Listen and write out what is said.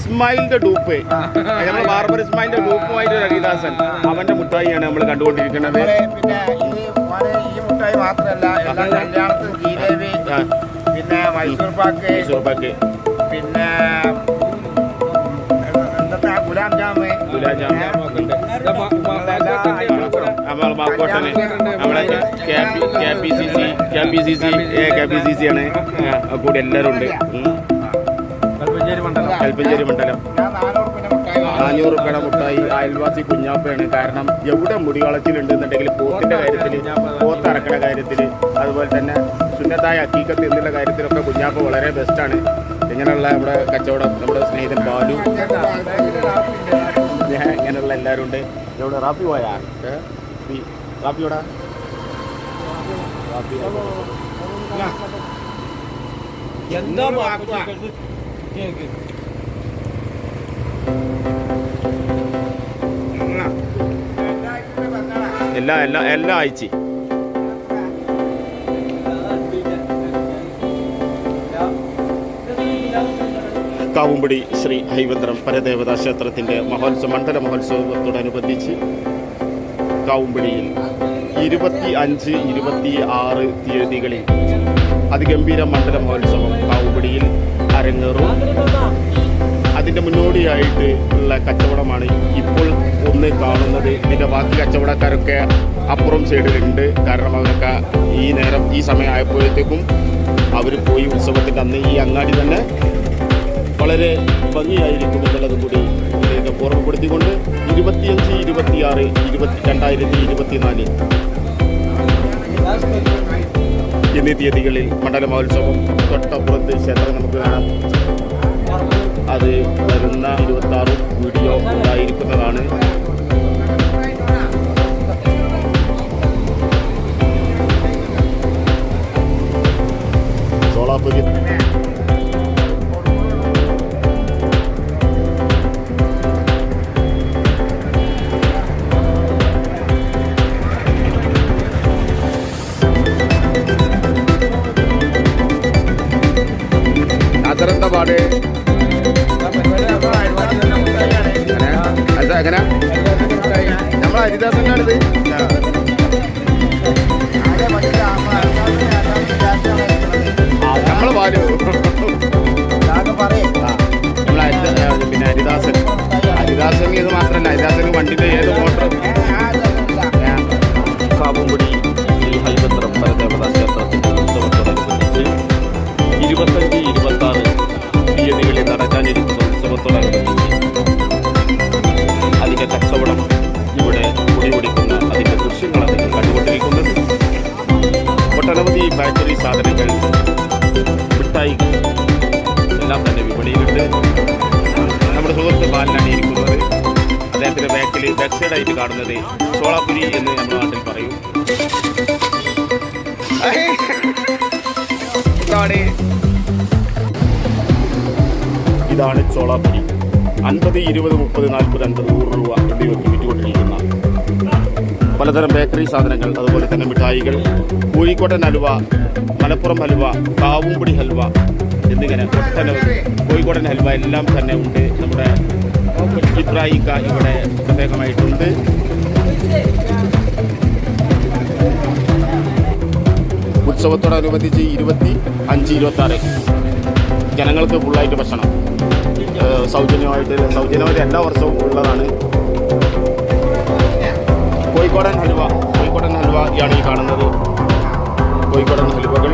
ഇസ്മായിലിന്റെ dupe, നമ്മളെ barber ഇസ്മായിലിന്റെ ഡൂപ്പുമായിട്ട് Haridasan, അവന്റെ മുട്ടായിയാണ് നമ്മൾ കണ്ടുകൊണ്ടിരിക്കുന്നത്. പിന്നെ ഈ മുട്ടായി മാത്രമല്ല, എല്ലാ കല്യാണത്തിനും ജിലേബി, പിന്നെ മൈസൂർ പാക്ക്, പിന്നെ ഗുലാബ് ജാമ്, മാക്കോട്ടന് നമ്മളെ KPCC ആണ് കൂടി എല്ലാവരും ഉണ്ട്. കൽപ്പഞ്ചേരി മണ്ഡലം 400 രൂപയുടെ മുട്ടായി അയൽവാസി കുഞ്ഞാപ്പയാണ്. കാരണം എവിടെ മുടികളച്ചിലുണ്ടെന്നുണ്ടെങ്കിൽ പോത്തിന്റെ കാര്യത്തിൽ, പോത്തിറക്കണ കാര്യത്തിൽ, അതുപോലെ തന്നെ സുന്നത്തായ ഹക്കീക്കത്ത് എന്നുള്ള കാര്യത്തിലൊക്കെ കുഞ്ഞാപ്പ വളരെ ബെസ്റ്റാണ്. ഇങ്ങനെയുള്ള നമ്മുടെ കച്ചവടം, നമ്മുടെ സ്നേഹിതൻ ബാലു, ഇങ്ങനെയുള്ള എല്ലാവരും ഉണ്ട്. എവിടെ റാപ്പി പോയാ? റാപ്പിയോടാ? എന്താ എല്ലാ ആഴ്ച കാവുമ്പടി ശ്രീ ഹൈവന്ത്രം പരദേവതാ ക്ഷേത്രത്തിൻ്റെ മണ്ഡല മഹോത്സവത്തോടനുബന്ധിച്ച് കാവുമ്പടിയിൽ 25, 26 തീയതികളിൽ അതിഗംഭീര മണ്ഡല മഹോത്സവം കാവുമ്പടിയിൽ അരങ്ങേറും. അതിൻ്റെ മുന്നോടിയായിട്ട് ഉള്ള കച്ചവടമാണ് ഇപ്പോൾ ഒന്ന് കാണുന്നത്. ഇതിൻ്റെ ബാക്കി കച്ചവടക്കാരൊക്കെ അപ്പുറം സൈഡിലുണ്ട്. കാരണം അവരൊക്കെ ഈ സമയം ആയപ്പോഴത്തേക്കും അവർ പോയി ഉത്സവത്തിൻ്റെ അന്ന് ഈ അങ്ങാടി തന്നെ വളരെ ഭംഗിയായിരിക്കും എന്നുള്ളതും കൂടി ഇതിലേക്ക് ഓർമ്മപ്പെടുത്തിക്കൊണ്ട് 25, 26, 2024 എന്നീ തീയതികളിൽ മണ്ഡല മഹോത്സവം തൊട്ടപ്പുറത്ത് ക്ഷേത്രം നമുക്ക് കാണാം. അത് വരുന്ന 26 വീഡിയോ ഉണ്ടായിരിക്കുന്നതാണ്. സോളാപുരി അസറെന്താ പാട്? എങ്ങനെ നമ്മളെ ഹരിദാസനാണിത്. നമ്മളെ പാലു പിന്നെ ഹരിദാസൻ ഇത് മാത്രമല്ല, ഹരിദാസന് വണ്ടിൻ്റെ ഏത് മോട്ടർ. കാവുമ്പടി ശ്രീ ഹൈവന്ത്രം പരദേവതാ ക്ഷേത്രത്തിൻ്റെ ഉത്സവത്തോടനുബന്ധിച്ച് 25, 26 തീയതികളിൽ നടക്കാനിരിക്കുന്ന ഉത്സവത്തോടനുബന്ധിച്ച് അതിൻ്റെ കച്ചവടം ഇവിടെ പൊടിപൊടിക്കുന്ന അതിൻ്റെ ദൃശ്യങ്ങളാണ് നിങ്ങൾ കണ്ടുകൊണ്ടിരിക്കുന്നത്. ഒട്ടനവധി ബേക്കറി സാധനങ്ങൾ, മിഠായികൾ എല്ലാം തന്നെ വിപണിയിലുണ്ട്. നമ്മുടെ സുഹൃത്ത് ബാലനാണ് ഇരിക്കുന്നത്. അദ്ദേഹത്തിൻ്റെ ബാക്ക് സൈഡായിട്ട് കാണുന്നത് സോളാപുരി എന്ന് നമ്മുടെ നാട്ടിൽ പറയും. ഇതാണ് ചോളാപ്പുരി. 50, 20, 30, 40, 50, 100 രൂപ എന്നിവയ്ക്ക് വിറ്റുകൊണ്ടിരിക്കുന്ന പലതരം ബേക്കറി സാധനങ്ങൾ, അതുപോലെ തന്നെ മിഠായികൾ, കോഴിക്കോടൻ ഹൽവ, മലപ്പുറം ഹൽവ, കാവുമ്പടി ഹൽവ എന്നിങ്ങനെ ഒട്ടനവധി കോഴിക്കോടൻ ഹൽവ എല്ലാം തന്നെ ഉണ്ട്. നമ്മുടെ ഇബ്രാഹിക്ക ഇവിടെ പ്രത്യേകമായിട്ടുണ്ട്. ഉത്സവത്തോടനുബന്ധിച്ച് 25, 26 ജനങ്ങൾക്ക് ഫുള്ളായിട്ട് ഭക്ഷണം സൗജന്യമായിട്ട് എല്ലാ വർഷവും ഉള്ളതാണ്. കോഴിക്കോടൻ ഹൽവയാണ് ഈ കാണുന്നത്. കോഴിക്കോടൻ ഹൽവകൾ